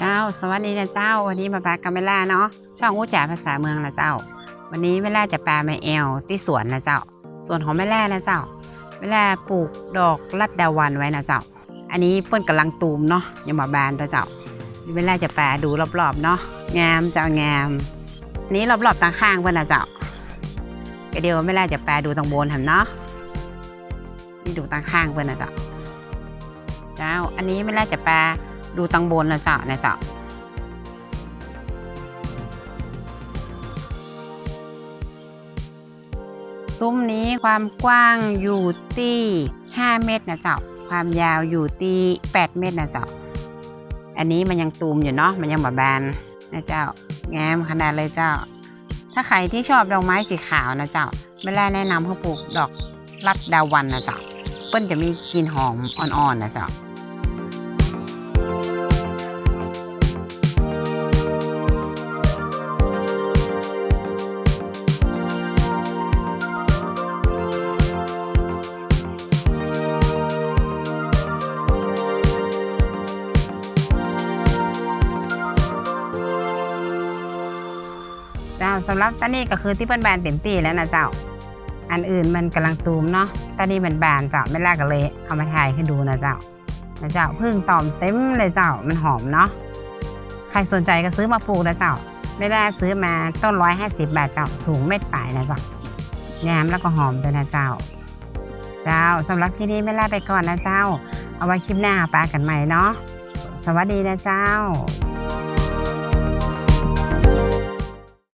จ้าสวัสดีนะเจ้าวันนี้มาปลากับแม่ล่าเนาะช่องอู้จ๋าภาษาเมืองนะเจ้าวันนี้แม่ล่าจะปลาแม่แอลที่สวนนะเจ้าสวนของแม่ล่านะเจ้าแม่ล่าปลูกดอกลัดดาวันไว้นะเจ้าอันนี้เปิ้นกำลังตูมเนาะยังมาบานนะเจ้าแม่ล่าจะปลาดูรอบๆเนาะงามเจ้างามอันนี้รอบๆต่างข้างเพื่อนนะเจ้าเดี๋ยวแม่ล่าจะปลาดูตรงบนทำเนาะนี่ดูต่างข้างเพื่อนนะเจ้าอันนี้แม่ล่าจะปลาดูตังบนนะเจ้าซุ้มนี้ความกว้างอยู่ที่5 เมตรนะเจ้าความยาวอยู่ที่8 เมตรนะเจ้าอันนี้มันยังตูมอยู่เนาะมันยังบานนะเจ้างามขนาดเลยเจ้าถ้าใครที่ชอบดอกไม้สีขาวนะเจ้าไม่แนะนำให้ปลูกดอกลัดดาวันนะเจ้าเปิ้ลจะมีกลิ่นหอมอ่อนๆนะเจ้าสำหรับต้นนี้ก็คือที่เป็นบานเต็มตีแล้วนะเจ้าอันอื่นมันกำลังตูมเนาะต้นนี้มันบานเจ้าไม่ล่ากันเลยเอามาถ่ายให้ดูนะเจ้าพึ่งตอมเต็มเลยเจ้ามันหอมเนาะใครสนใจก็ซื้อมาปลูกนะเจ้าไม่ได้ซื้อมาต้น150 บาทเจ้าสูงเม็ดปลายนะเจ้างามแล้วก็หอมด้วยนะเจ้าสำหรับที่นี้ไม่ล่าไปก่อนนะเจ้าเอาไว้คลิปหน้าปลากันใหม่เนาะสวัสดีนะเจ้า